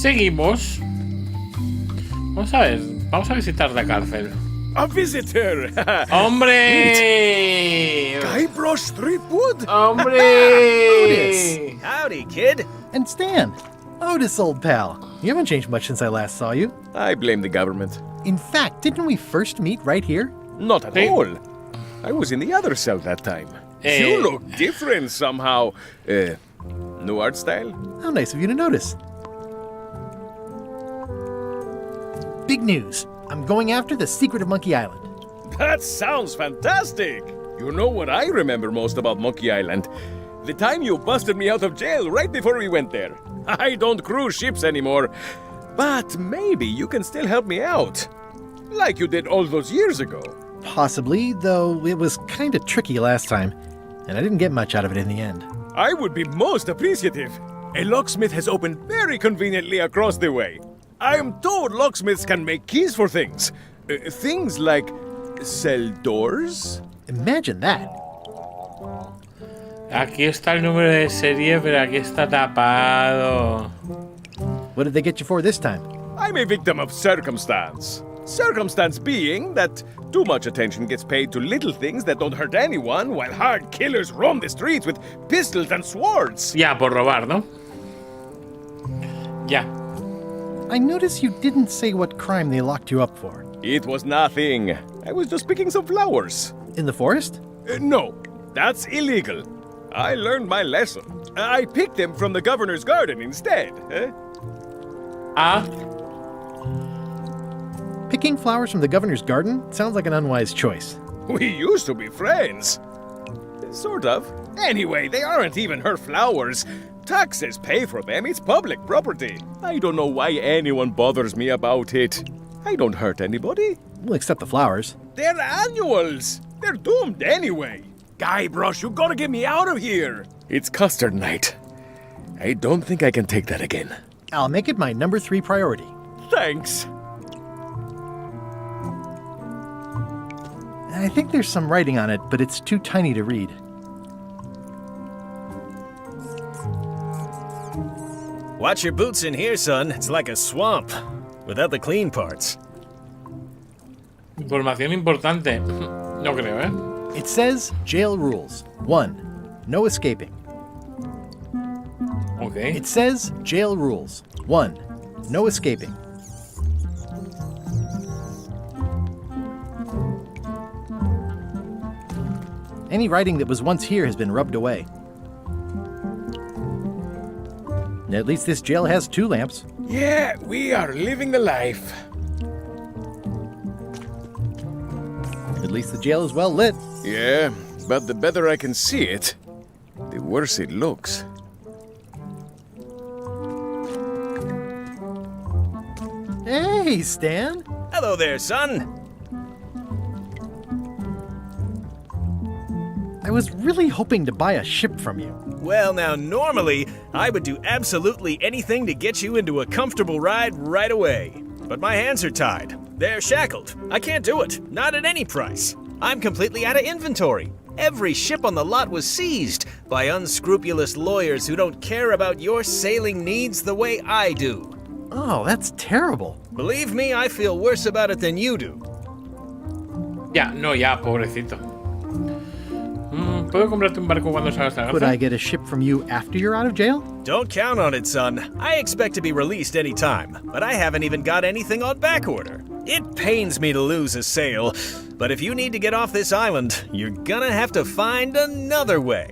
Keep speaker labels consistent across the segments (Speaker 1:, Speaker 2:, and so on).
Speaker 1: Seguimos. Vamos a ver. Vamos a visitar la cárcel.
Speaker 2: A visitor!
Speaker 1: ¡Hombre!
Speaker 2: Guybrush Threepwood?
Speaker 1: ¡Hombre!
Speaker 3: Howdy, kid.
Speaker 4: And Stan. Otis, old pal. You haven't changed much since I last saw you.
Speaker 2: I blame the government.
Speaker 4: In fact, didn't we first meet right here?
Speaker 2: Not at all. I was in the other cell that time. You look different somehow. New art style?
Speaker 4: How nice of you to notice. Big news. I'm going after the secret of Monkey Island.
Speaker 2: That sounds fantastic! You know what I remember most about Monkey Island? The time you busted me out of jail right before we went there. I don't cruise ships anymore. But maybe you can still help me out. Like you did all those years ago.
Speaker 4: Possibly, though it was kind of tricky last time, and I didn't get much out of it in the end.
Speaker 2: I would be most appreciative. A locksmith has opened very conveniently across the way. I am told locksmiths can make keys for things. Things like cell doors?
Speaker 4: Imagine that.
Speaker 1: Aquí está el número de serie, pero aquí está tapado.
Speaker 4: What did they get you for this time?
Speaker 2: I'm a victim of circumstance. Circumstance being that too much attention gets paid to little things that don't hurt anyone, while hard killers roam the streets with pistols and swords.
Speaker 1: Ya, por robar, ¿no? Ya.
Speaker 4: I notice you didn't say what crime they locked you up for.
Speaker 2: It was nothing. I was just picking some flowers.
Speaker 4: In the forest?
Speaker 2: No, that's illegal. I learned my lesson. I picked them from the governor's garden instead.
Speaker 1: Ah,
Speaker 4: Picking flowers from the governor's garden sounds like an unwise choice.
Speaker 2: We used to be friends. Sort of. Anyway, they aren't even her flowers. Taxes pay for them. It's public property. I don't know why anyone bothers me about it. I don't hurt anybody.
Speaker 4: We'll accept the flowers.
Speaker 2: They're annuals. They're doomed anyway. Guybrush, you gotta get me out of here. It's custard night. I don't think I can take that again.
Speaker 4: I'll make it my number 3 priority.
Speaker 2: Thanks.
Speaker 4: I think there's some writing on it, but it's too tiny to read.
Speaker 3: Watch your boots in here, son. It's like a swamp. Without the clean parts.
Speaker 1: información importante. No creo, ¿eh?
Speaker 4: It says jail rules. 1. No escaping.
Speaker 1: Ok.
Speaker 4: It says jail rules. 1. No escaping. Any writing that was once here has been rubbed away. At least this jail has 2 lamps.
Speaker 2: Yeah, we are living the life.
Speaker 4: At least the jail is well lit.
Speaker 2: Yeah, but the better I can see it, the worse it looks.
Speaker 4: Hey, Stan!
Speaker 3: Hello there, son.
Speaker 4: I was really hoping to buy a ship from you.
Speaker 3: Well, now, normally, I would do absolutely anything to get you into a comfortable ride right away. But my hands are tied. They're shackled. I can't do it. Not at any price. I'm completely out of inventory. Every ship on the lot was seized by unscrupulous lawyers who don't care about your sailing needs the way I do.
Speaker 4: Oh, that's terrible.
Speaker 3: Believe me, I feel worse about it than you do.
Speaker 1: Ya, no, ya, pobrecito. ¿Puedo comprarte un barco cuando salgas de la
Speaker 4: Could I
Speaker 1: cárcel?
Speaker 4: get a ship from you after you're out of jail?
Speaker 3: Don't count on it, son. I expect to be released any time, but I haven't even got anything on back order. It pains me to lose a sale, but if you need to get off this island, you're gonna have to find another way.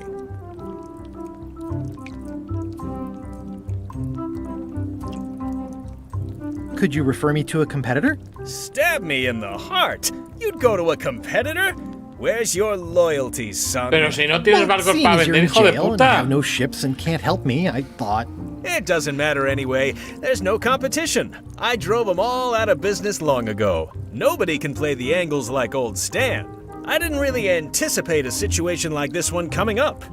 Speaker 4: Could you refer me to a competitor?
Speaker 3: Stab me in the heart. You'd go to a competitor? Where's your loyalty, son?
Speaker 1: Pero si no tienes
Speaker 4: Well,
Speaker 1: barcos
Speaker 4: seeing
Speaker 1: para
Speaker 4: as you're
Speaker 1: vender,
Speaker 4: in
Speaker 1: hijo de
Speaker 4: jail and have
Speaker 1: puta.
Speaker 4: no ships and can't help me, I thought.
Speaker 3: It doesn't matter anyway. There's no competition. I drove them all out of business long ago. Nobody can play the angles like old Stan. I didn't really anticipate a situation like this one coming up.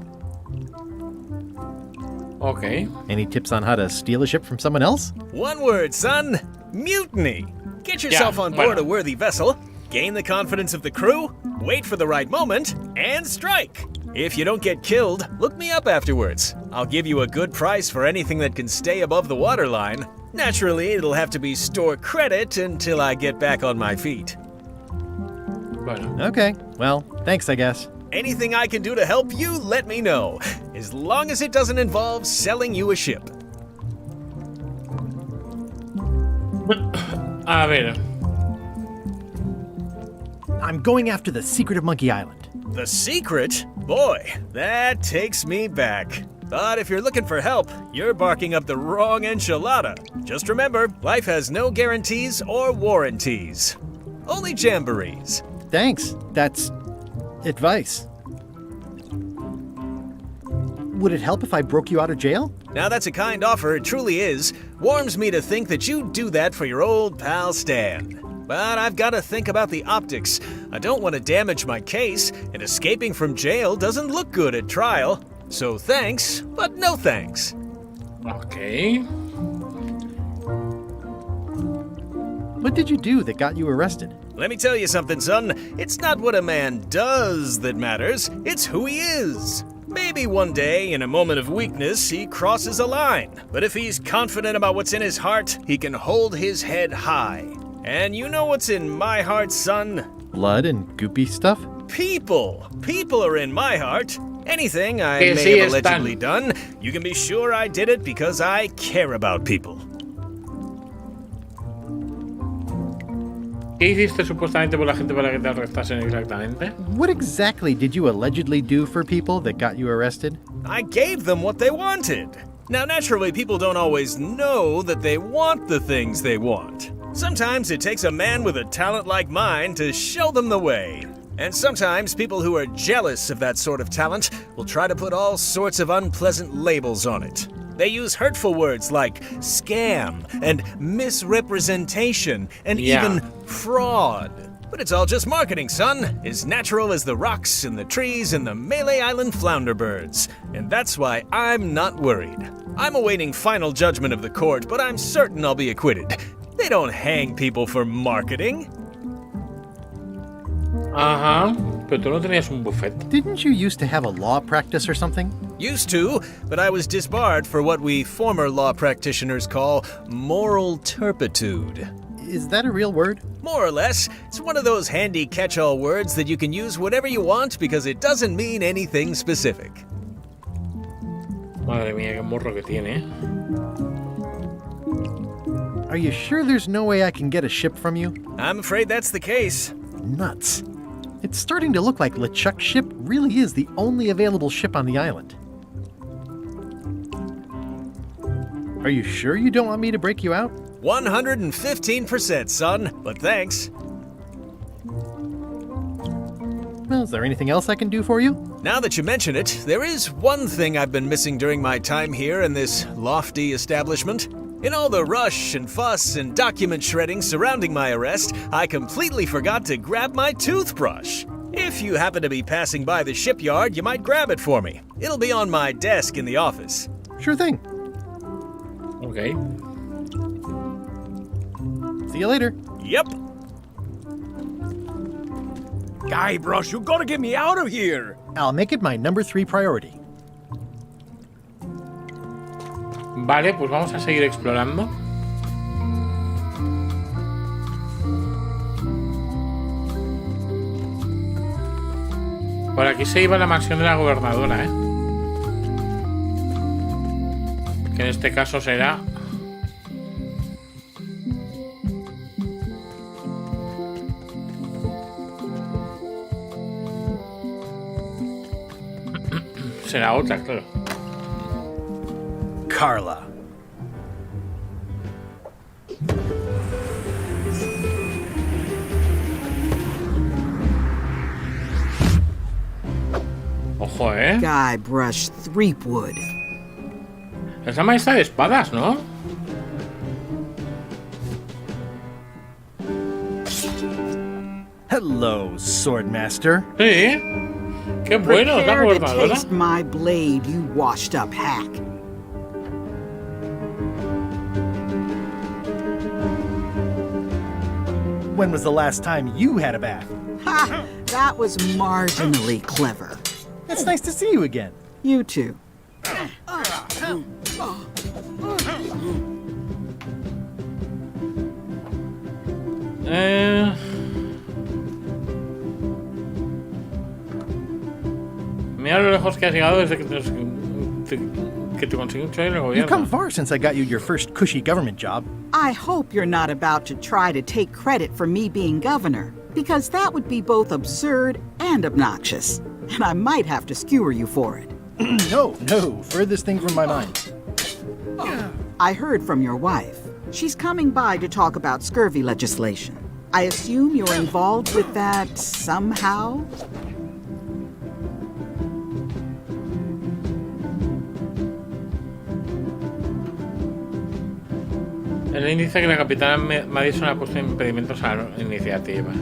Speaker 1: Ok.
Speaker 4: Any tips on how to steal a ship from someone else?
Speaker 3: One word, son. Mutiny. Get yourself on board
Speaker 1: bueno.
Speaker 3: a worthy vessel, gain the confidence of the crew, wait for the right moment, and strike. If you don't get killed, look me up afterwards. I'll give you a good price for anything that can stay above the waterline. Naturally, it'll have to be store credit until I get back on my feet.
Speaker 1: Bueno.
Speaker 4: Okay, well, thanks, I guess.
Speaker 3: Anything I can do to help you, let me know. As long as it doesn't involve selling you a ship.
Speaker 1: A ver.
Speaker 4: I'm going after the secret of Monkey Island.
Speaker 3: The secret? Boy, that takes me back. But if you're looking for help, you're barking up the wrong enchilada. Just remember, life has no guarantees or warranties. Only jamborees.
Speaker 4: Thanks. That's advice. Would it help if I broke you out of jail?
Speaker 3: Now that's a kind offer, it truly is. Warms me to think that you'd do that for your old pal Stan. But I've got to think about the optics. I don't want to damage my case, and escaping from jail doesn't look good at trial. So thanks, but no thanks.
Speaker 1: Ok.
Speaker 4: What did you do that got you arrested?
Speaker 3: Let me tell you something, son. It's not what a man does that matters, it's who he is. Maybe one day, in a moment of weakness, he crosses a line. But if he's confident about what's in his heart, he can hold his head high. And you know what's in my heart, son?
Speaker 4: Blood and goopy stuff?
Speaker 3: People. People are in my heart. Anything I
Speaker 1: Que
Speaker 3: may
Speaker 1: sí
Speaker 3: have
Speaker 1: están.
Speaker 3: allegedly done, you can be sure I did it because I care about people.
Speaker 1: ¿Qué hiciste supuestamente por la gente para que te arrestasen exactamente?
Speaker 4: What exactly did you allegedly do for people that got you arrested?
Speaker 3: I gave them what they wanted. Now, naturally, people don't always know that they want the things they want. Sometimes it takes a man with a talent like mine to show them the way. And sometimes people who are jealous of that sort of talent will try to put all sorts of unpleasant labels on it. They use hurtful words like scam and misrepresentation and even fraud. But it's all just marketing, son. As natural as the rocks and the trees and the Melee Island flounder birds. And that's why I'm not worried. I'm awaiting final judgment of the court, but I'm certain I'll be acquitted. They don't hang people for marketing.
Speaker 1: Ajá. Pero tú no tenías un buffet.
Speaker 4: Didn't you used to have a law practice or something?
Speaker 3: Used to, but I was disbarred for what we former law practitioners call moral turpitude.
Speaker 4: Is that a real word?
Speaker 3: More or less. It's one of those handy catch-all words that you can use whatever you want because it doesn't mean anything specific.
Speaker 1: Madre mía, qué morro que tiene, ¿eh?
Speaker 4: Are you sure there's no way I can get a ship from you?
Speaker 3: I'm afraid that's the case.
Speaker 4: Nuts. It's starting to look like LeChuck's ship really is the only available ship on the island. Are you sure you don't want me to break you out?
Speaker 3: 115%, son, but thanks.
Speaker 4: Well, is there anything else I can do for you?
Speaker 3: Now that you mention it, there is one thing I've been missing during my time here in this lofty establishment. In all the rush and fuss and document shredding surrounding my arrest, I completely forgot to grab my toothbrush. If you happen to be passing by the shipyard, you might grab it for me. It'll be on my desk in the office.
Speaker 4: Sure thing.
Speaker 1: Ok.
Speaker 4: See you later.
Speaker 3: Yep.
Speaker 2: Guybrush, you gotta get me out of here!
Speaker 4: I'll make it my number 3 priority.
Speaker 1: Vale, pues vamos a seguir explorando. Por aquí se iba a la mansión de la gobernadora, ¿eh? Que en este caso será... será otra, claro.
Speaker 3: Carla.
Speaker 1: Ojo, ¿eh?
Speaker 5: Guybrush Threepwood.
Speaker 1: Es la maestra de espadas, ¿no?
Speaker 4: Hello, Swordmaster.
Speaker 1: Sí. Qué bueno, es la
Speaker 5: Prepare to
Speaker 1: gobernadora.
Speaker 5: taste my blade, you washed-up hack.
Speaker 4: When was the last time you had a bath?
Speaker 5: Ha! That was marginally clever.
Speaker 4: It's nice to see you again.
Speaker 5: You too.
Speaker 1: Mira lo lejos que has llegado desde que te conseguí un choy en el
Speaker 4: You've come
Speaker 1: gobierno.
Speaker 4: far since I got you your first cushy government job.
Speaker 5: I hope you're not about to try to take credit for me being governor, because that would be both absurd and obnoxious, and I might have to skewer you for it.
Speaker 4: No, furthest thing from my mind.
Speaker 5: I heard from your wife. She's coming by to talk about scurvy legislation. I assume you're involved with that somehow?
Speaker 1: Elaine dice que la capitana Madison ha puesto impedimentos a la iniciativa.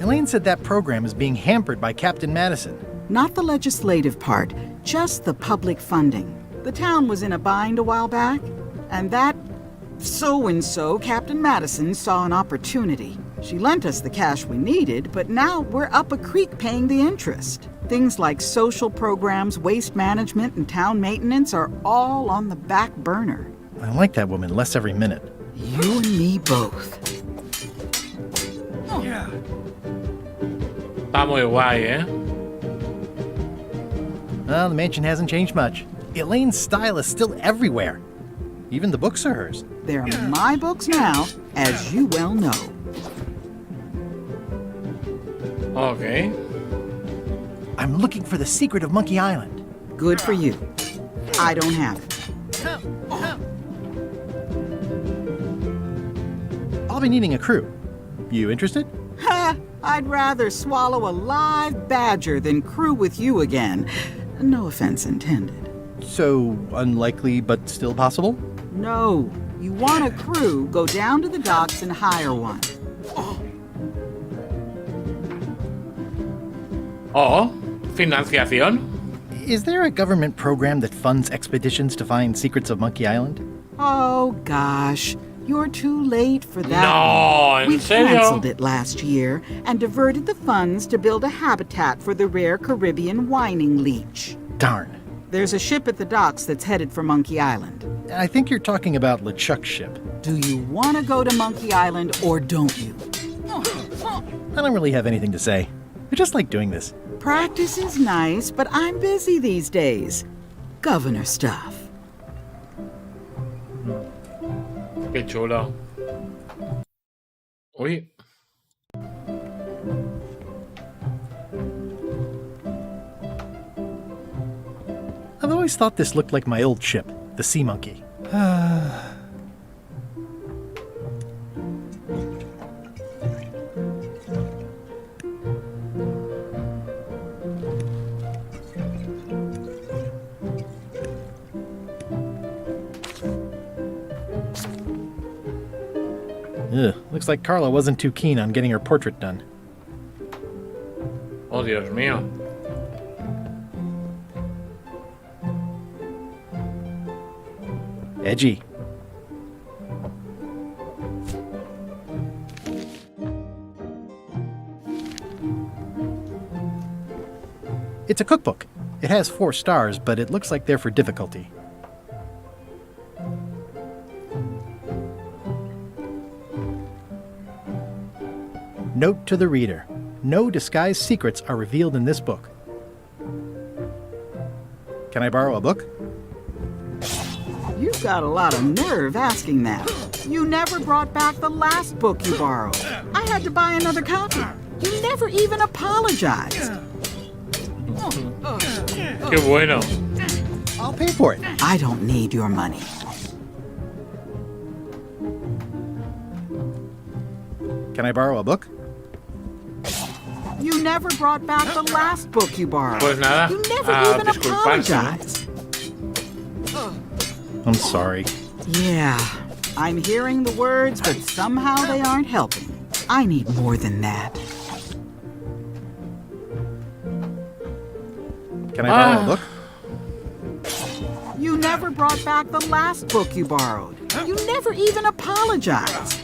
Speaker 4: Elaine said that program is being hampered by Captain Madison.
Speaker 5: Not the legislative part, just the public funding. The town was in a bind a while back, and that so-and-so, Captain Madison, saw an opportunity. She lent us the cash we needed, but now we're up a creek paying the interest. Things like social programs, waste management, and town maintenance are all on the back burner.
Speaker 4: I like that woman less every minute.
Speaker 5: You and me both.
Speaker 1: Está muy guay, ¿eh?
Speaker 4: Well, the mansion hasn't changed much. Elaine's style is still everywhere. Even the books are hers.
Speaker 5: They're my books now, as you well know.
Speaker 1: Ok.
Speaker 4: I'm looking for the secret of Monkey Island.
Speaker 5: Good for you. I don't have it.
Speaker 4: I'll be needing a crew. You interested?
Speaker 5: Ha! I'd rather swallow a live badger than crew with you again. No offense intended.
Speaker 4: So unlikely but still possible?
Speaker 5: No. You want a crew, go down to the docks and hire one.
Speaker 1: Oh, financiación.
Speaker 4: Is there a government program that funds expeditions to find secrets of Monkey Island?
Speaker 5: Oh, gosh. You're too late for that.
Speaker 1: No, ¿en
Speaker 5: We
Speaker 1: serio?
Speaker 5: canceled it last year and diverted the funds to build a habitat for the rare Caribbean whining leech.
Speaker 4: Darn.
Speaker 5: There's a ship at the docks that's headed for Monkey Island.
Speaker 4: I think you're talking about LeChuck's ship.
Speaker 5: Do you want to go to Monkey Island or don't you?
Speaker 4: I don't really have anything to say. I just like doing this.
Speaker 5: Practice is nice, but I'm busy these days. Governor stuff.
Speaker 1: Qué chulo. Uy.
Speaker 4: I've always thought this looked like my old ship, the Sea Monkey. Ugh, looks like Carla wasn't too keen on getting her portrait done.
Speaker 1: Oh, Dios mío.
Speaker 4: Edgy. It's a cookbook. It has 4 stars, but it looks like they're for difficulty. Note to the reader. No disguised secrets are revealed in this book. Can I borrow a book?
Speaker 5: You've got a lot of nerve asking that. You never brought back the last book you borrowed. I had to buy another copy. You never even apologized.
Speaker 1: Qué bueno.
Speaker 4: I'll pay for it.
Speaker 5: I don't need your money.
Speaker 4: Can I borrow a book?
Speaker 5: You never brought back the last book you borrowed.
Speaker 1: Pues nada,
Speaker 5: You never
Speaker 1: a
Speaker 5: even
Speaker 1: disculparse, ¿no?
Speaker 5: apologized.
Speaker 4: I'm sorry.
Speaker 5: Yeah, I'm hearing the words, but somehow they aren't helping. I need more than that.
Speaker 4: Can I borrow a book?
Speaker 5: You never brought back the last book you borrowed. You never even apologized.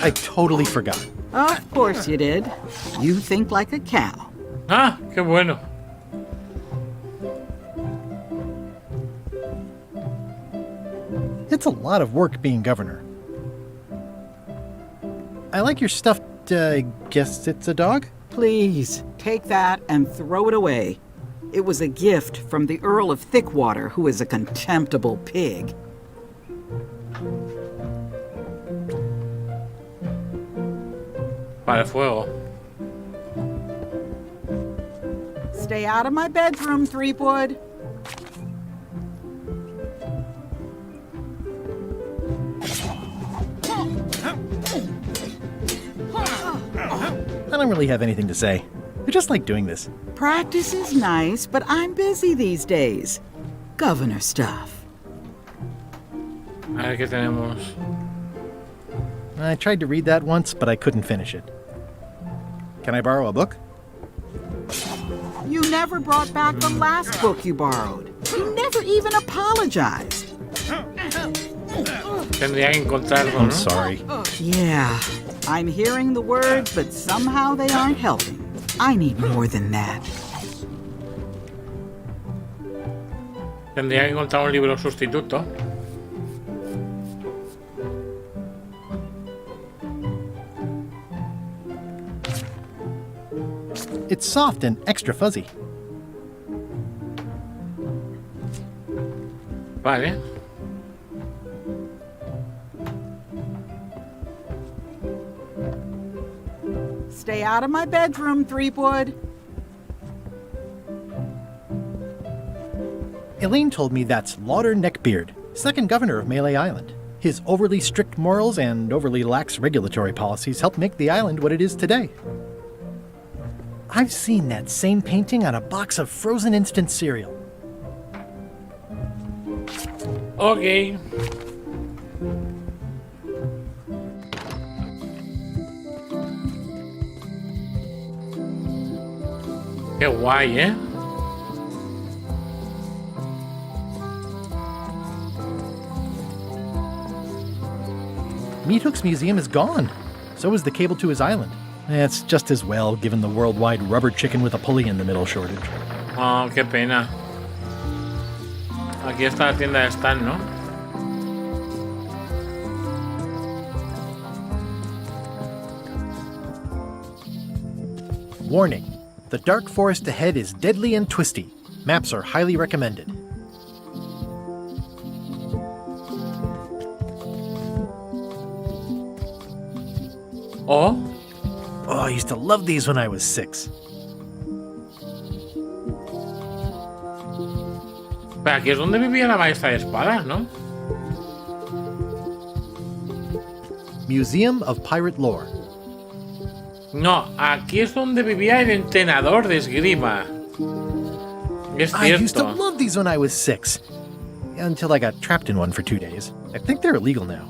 Speaker 4: I totally forgot.
Speaker 5: Of course you did. You think like a cow.
Speaker 1: Ah, qué bueno.
Speaker 4: It's a lot of work being governor. I like your stuffed, guess it's a dog?
Speaker 5: Please, take that and throw it away. It was a gift from the Earl of Thickwater, who is a contemptible pig.
Speaker 1: Para el fuego.
Speaker 5: Stay out of my bedroom, Threepwood.
Speaker 4: I don't really have anything to say. I just like doing this.
Speaker 5: Practice is nice, but I'm busy these days. Governor stuff.
Speaker 1: A ver qué tenemos.
Speaker 4: I tried to read that once, but I couldn't finish it. Can I borrow a book?
Speaker 5: You never brought back the last book you borrowed. You never even apologized.
Speaker 1: Tendría que encontrarlo,
Speaker 4: I'm
Speaker 1: ¿no?
Speaker 4: sorry.
Speaker 5: Yeah, I'm hearing the words, but somehow they aren't helping. I need more than that.
Speaker 1: Tendría que encontrar un libro sustituto.
Speaker 4: It's soft and extra fuzzy.
Speaker 1: Vale.
Speaker 5: Stay out of my bedroom, Threepwood.
Speaker 4: Elaine told me that's Lauder Neckbeard, second governor of Melee Island. His overly strict morals and overly lax regulatory policies helped make the island what it is today. I've seen that same painting on a box of frozen instant cereal.
Speaker 1: Ok. Qué guay, ¿eh?
Speaker 4: Meat Hook's museum is gone. So is the cable to his island. It's just as well, given the worldwide rubber chicken with a pulley in the middle shortage.
Speaker 1: Oh, qué pena. Aquí está la tienda de Stan, ¿no?
Speaker 4: Warning. The dark forest ahead is deadly and twisty. Maps are highly recommended.
Speaker 1: Oh,
Speaker 4: Oh, I used to love these when I was 6.
Speaker 1: pero aquí es donde vivía la maestra de espadas, ¿no?
Speaker 4: Museum of Pirate Lore.
Speaker 1: No, aquí es donde vivía el entrenador de esgrima. Es
Speaker 4: I used to
Speaker 1: cierto.
Speaker 4: love these when I was 6. Until I got trapped in one for 2 days. I think they're illegal now.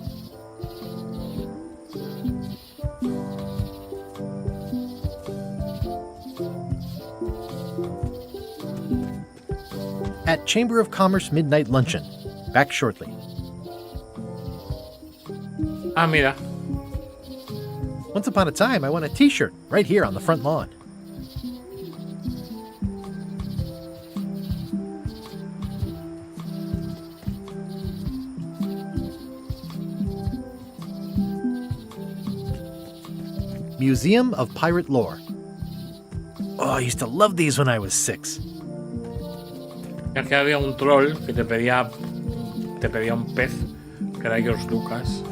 Speaker 4: At Chamber of Commerce Midnight Luncheon. Back shortly.
Speaker 1: Ah, mira.
Speaker 4: Once upon a time, I won a t-shirt right here on the front lawn. Museum of Pirate Lore. Oh, I used to love these when I was 6.
Speaker 1: Es que había un troll que te pedía un pez, que era George Lucas.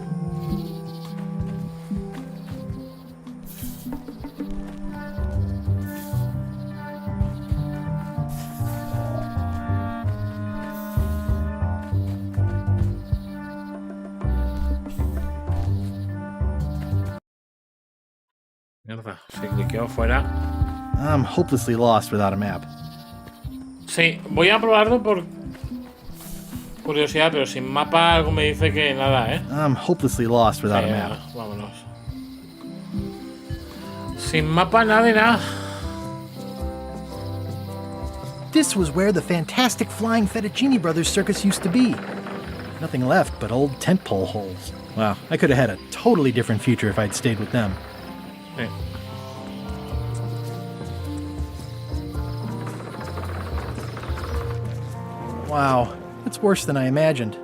Speaker 1: Mierda, si cliqueo fuera.
Speaker 4: I'm hopelessly lost without a map.
Speaker 1: Sí, voy a probarlo por curiosidad, pero sin mapa algo me dice que nada, ¿eh?
Speaker 4: I'm hopelessly lost without a map.
Speaker 1: Vámonos. Sin mapa nada de nada.
Speaker 4: This was where the fantastic Flying Fettuccine Brothers circus used to be. Nothing left but old tent pole holes. Wow, I could have had a totally different future if I'd stayed with them.
Speaker 1: Sí.
Speaker 4: Wow, it's worse than I imagined.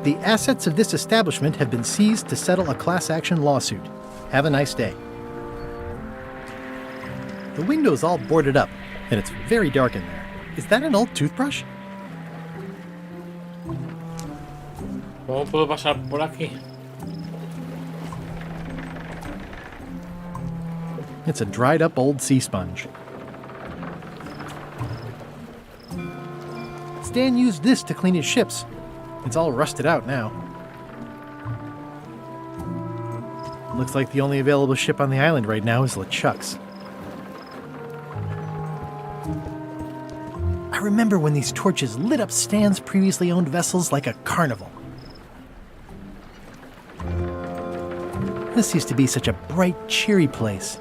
Speaker 4: The assets of this establishment have been seized to settle a class action lawsuit. Have a nice day. The window's all boarded up, and it's very dark in there. Is that an old toothbrush?
Speaker 1: ¿Cómo puedo pasar por aquí?
Speaker 4: It's a dried up old sea sponge. Stan used this to clean his ships. It's all rusted out now. Looks like the only available ship on the island right now is LeChuck's. I remember when these torches lit up Stan's previously owned vessels like a carnival. This used to be such a bright, cheery place.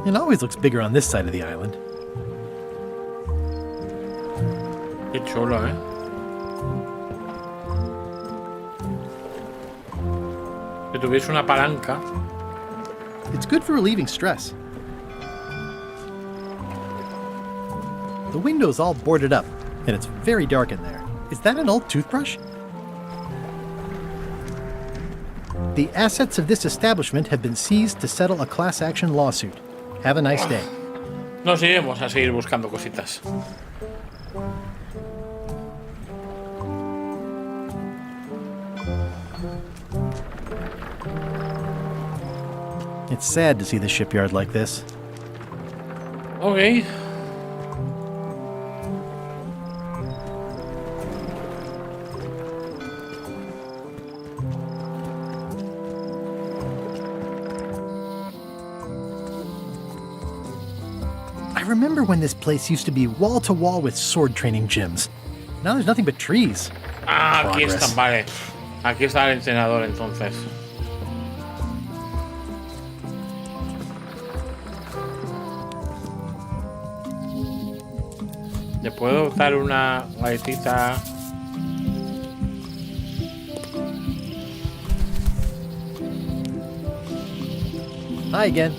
Speaker 4: It always looks bigger on this side of the island.
Speaker 1: Qué chulo, ¿eh? Si tuviese una palanca.
Speaker 4: It's good for relieving stress. The window's all boarded up, and it's very dark in there. Is that an old toothbrush? The assets of this establishment have been seized to settle a class action lawsuit. Have a nice day.
Speaker 1: Nos iremos a seguir buscando cositas.
Speaker 4: It's sad to see the shipyard like this.
Speaker 1: Ok.
Speaker 4: I remember when this place used to be wall to wall with sword training gyms. Now there's nothing but trees.
Speaker 1: Ah, aquí
Speaker 4: Progress.
Speaker 1: están, vale. Aquí está el entrenador entonces. ¿Le puedo dar una galletita?
Speaker 4: Hi again.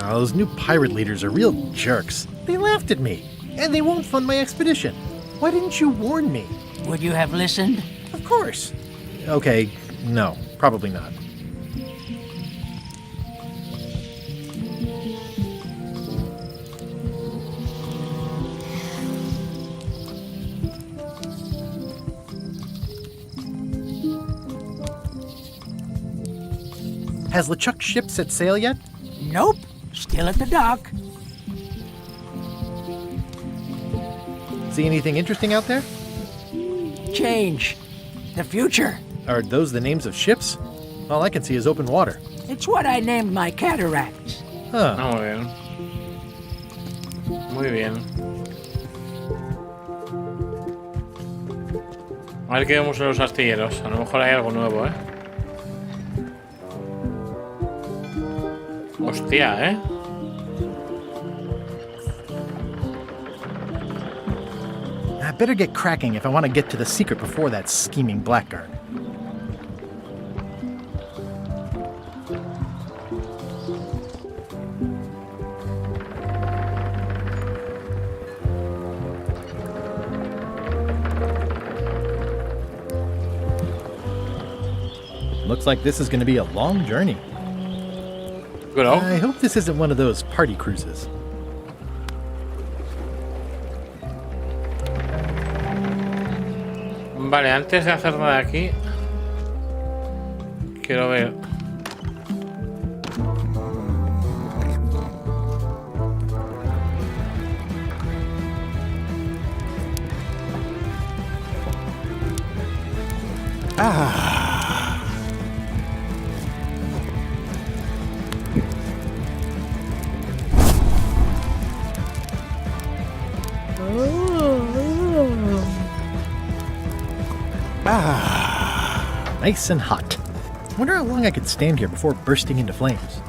Speaker 4: Oh, those new pirate leaders are real jerks. They laughed at me, and they won't fund my expedition. Why didn't you warn me?
Speaker 6: Would you have listened?
Speaker 4: Of course. Okay, no, probably not. Has LeChuck's ship set sail yet?
Speaker 6: Nope. Still at the dock.
Speaker 4: See anything interesting out there?
Speaker 6: Change. The future.
Speaker 4: Are those the names of ships? All I can see is open water.
Speaker 6: It's what I named my cataracts.
Speaker 4: Huh.
Speaker 1: Ah, muy bien. Muy bien. A ver qué vemos en los astilleros. A lo mejor hay algo nuevo, ¿eh? Hostia, ¿eh?
Speaker 4: I better get cracking if I want to get to the secret before that scheming blackguard. Looks like this is going to be a long journey.
Speaker 1: Good old.
Speaker 4: I hope this isn't one of those party cruises.
Speaker 1: Vale, antes de hacer nada aquí, quiero ver.
Speaker 4: Nice and hot. Wonder how long I could stand here before bursting into flames.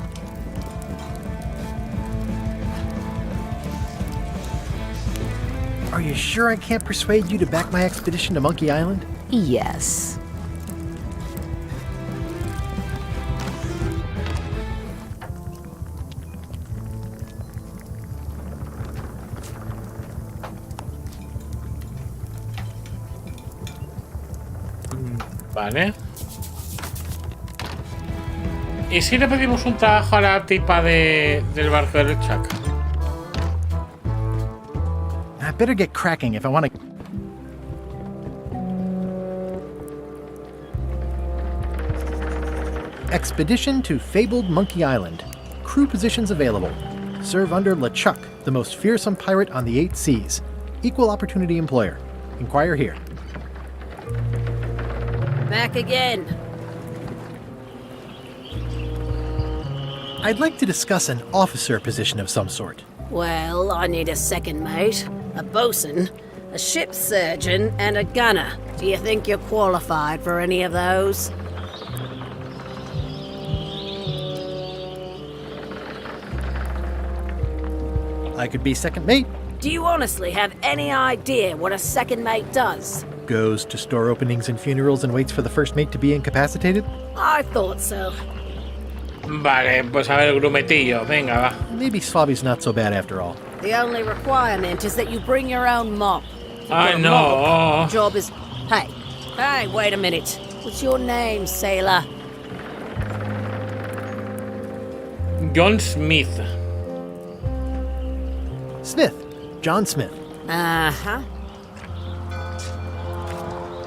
Speaker 4: Are you sure I can't persuade you to back my expedition to Monkey Island?
Speaker 7: Yes.
Speaker 1: Vale. ¿Y si le pedimos un trabajo a la tipa del barco del Chuck?
Speaker 4: I better get cracking if I want to. Expedition to fabled Monkey Island. Crew positions available. Serve under LeChuck, the most fearsome pirate on the 8 seas. Equal opportunity employer. Inquire here.
Speaker 7: Back again.
Speaker 4: I'd like to discuss an officer position of some sort.
Speaker 7: Well, I need a second mate, a bosun, a ship surgeon, and a gunner. Do you think you're qualified for any of those?
Speaker 4: I could be second mate.
Speaker 7: Do you honestly have any idea what a second mate does?
Speaker 4: Goes to store openings and funerals and waits for the first mate to be incapacitated.
Speaker 7: I thought so.
Speaker 1: Vale, pues a ver, grumetillo. Venga, va.
Speaker 4: Maybe Swabby's not so bad after all.
Speaker 7: The only requirement is that you bring your own mop. If you've
Speaker 1: I
Speaker 7: got a
Speaker 1: know.
Speaker 7: mop, the job is... Hey, wait a minute. What's your name, sailor?
Speaker 1: John Smith.
Speaker 4: Smith. John Smith.
Speaker 7: Uh-huh.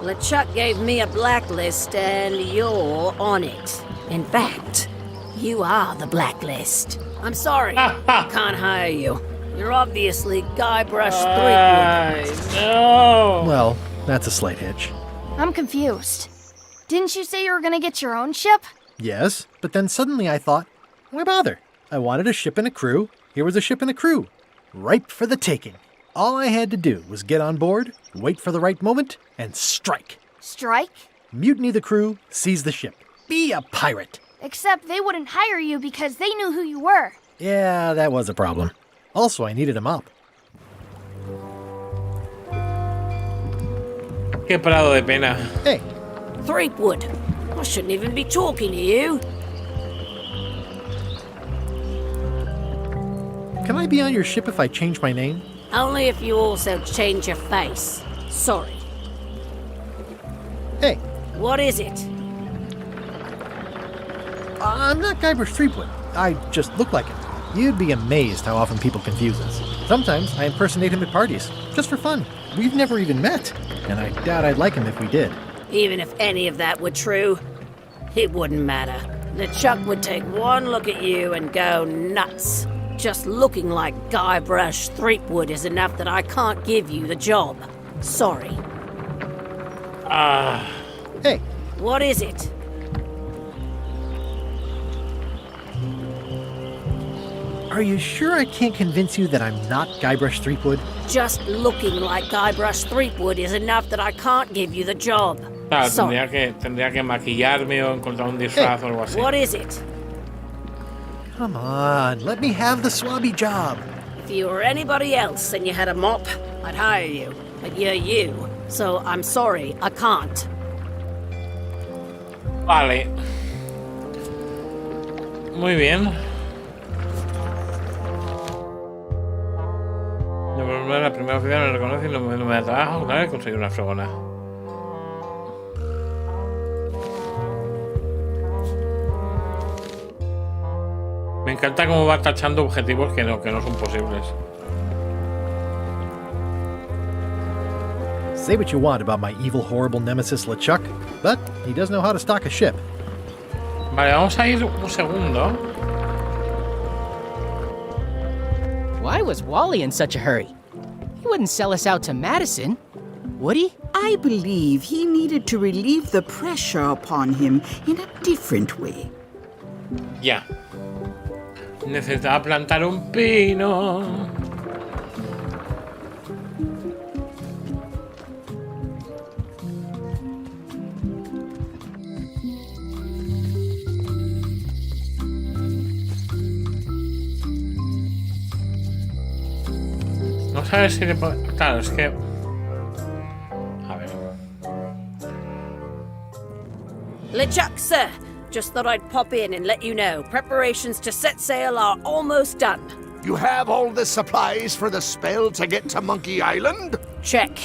Speaker 7: LeChuck gave me a blacklist, and you're on it. In fact, you are the blacklist. I'm sorry, I can't hire you. You're obviously Guybrush Threepwood.
Speaker 1: No.
Speaker 4: Well, that's a slight hitch.
Speaker 8: I'm confused. Didn't you say you were gonna get your own ship?
Speaker 4: Yes, but then suddenly I thought, why bother? I wanted a ship and a crew. Here was a ship and a crew. Ripe for the taking. All I had to do was get on board, wait for the right moment, and strike.
Speaker 8: Strike?
Speaker 4: Mutiny the crew, seize the ship. Be a pirate.
Speaker 8: Except they wouldn't hire you because they knew who you were.
Speaker 4: Yeah, that was a problem. Also, I needed a mop.
Speaker 1: Qué prado de pena.
Speaker 4: Hey,
Speaker 7: Threepwood, I shouldn't even be talking to you.
Speaker 4: can I be on your ship if I change my name?
Speaker 7: Only if you also change your face. Sorry.
Speaker 4: Hey,
Speaker 7: What is it?
Speaker 4: I'm not Guybrush Threepwood. I just look like him. You'd be amazed how often people confuse us. Sometimes I impersonate him at parties, just for fun. We've never even met, and I doubt I'd like him if we did.
Speaker 7: Even if any of that were true, it wouldn't matter. LeChuck would take one look at you and go nuts. Just looking like Guybrush Threepwood is enough that I can't give you the job. Sorry.
Speaker 4: Hey,
Speaker 7: What is it?
Speaker 4: are you sure I can't convince you that I'm not Guybrush Threepwood?
Speaker 7: Just looking like Guybrush Threepwood is enough that I can't give you the job.
Speaker 1: Claro,
Speaker 7: Sorry.
Speaker 1: tendría que maquillarme o encontrar un disfraz o algo así.
Speaker 7: What is it?
Speaker 4: Come on, let me have the swabby job.
Speaker 7: If you were anybody else and you had a mop, I'd hire you. But you're you. So I'm sorry, I can't.
Speaker 1: Vale. Muy bien. La primera oficial me reconoce y no me da trabajo. Claro, he conseguido una fregona. Me encanta cómo va tachando objetivos que no son posibles.
Speaker 4: Say what you want about my evil, horrible nemesis LeChuck, but he does know how to stock a ship.
Speaker 1: Vale, vamos a ir un segundo.
Speaker 9: Why was Wally in such a hurry? He wouldn't sell us out to Madison, would he?
Speaker 5: I believe he needed to relieve the pressure upon him in a different way.
Speaker 1: Ya. Necesitaba plantar un pino. No sabes si le puedo... Claro, es que... A ver...
Speaker 7: LeChuck, sir. Just thought I'd pop in and let you know. Preparations to set sail are almost done.
Speaker 10: You have all the supplies for the spell to get to Monkey Island?
Speaker 7: Check.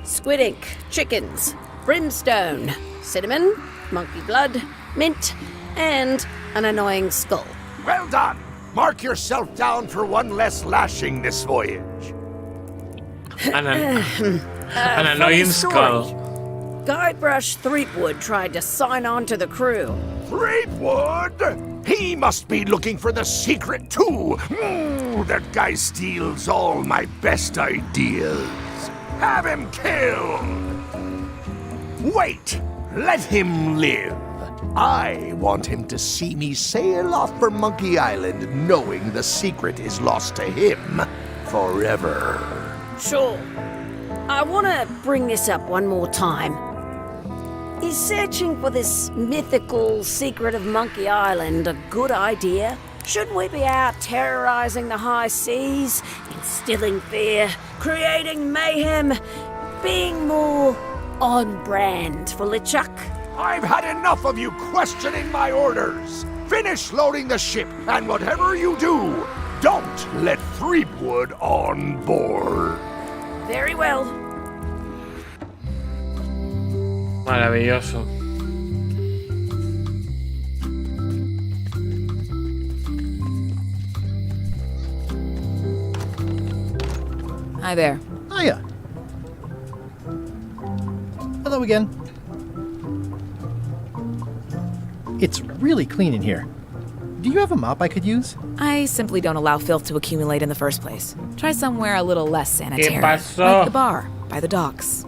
Speaker 7: Squid ink, chickens, brimstone, cinnamon, monkey blood, mint, and an annoying skull.
Speaker 10: Well done! Mark yourself down for one less lashing this voyage.
Speaker 1: An annoying
Speaker 7: Funny story.
Speaker 1: skull.
Speaker 10: Guybrush
Speaker 7: Threepwood tried to sign on to the crew.
Speaker 10: Threepwood? He must be looking for the secret too. That guy steals all my best ideas. Have him killed! Wait! Let him live. I want him to see me sail off for Monkey Island knowing the secret is lost to him forever.
Speaker 7: Sure. I want to bring this up one more time. Is searching for this mythical secret of Monkey Island a good idea? Shouldn't we be out terrorizing the high seas, instilling fear, creating mayhem, being more on brand for LeChuck?
Speaker 10: I've had enough of you questioning my orders. Finish loading the ship, and whatever you do, don't let Threepwood on board.
Speaker 7: Very well.
Speaker 1: Maravilloso.
Speaker 11: Hi there.
Speaker 4: Hiya. Hello again. It's really clean in here. Do you have a mop I could use?
Speaker 11: I simply don't allow filth to accumulate in the first place. Try somewhere a little less sanitary.
Speaker 1: ¿Qué pasó?
Speaker 11: Like the bar, by the docks.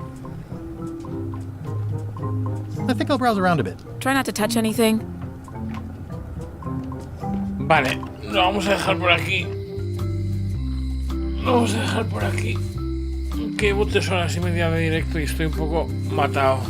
Speaker 4: I think I'll browse around a bit.
Speaker 11: Try not to touch anything.
Speaker 1: Vale, lo vamos a dejar por aquí. Lo vamos a dejar por aquí. Que bote son las 1:30 de directo y estoy un poco matado.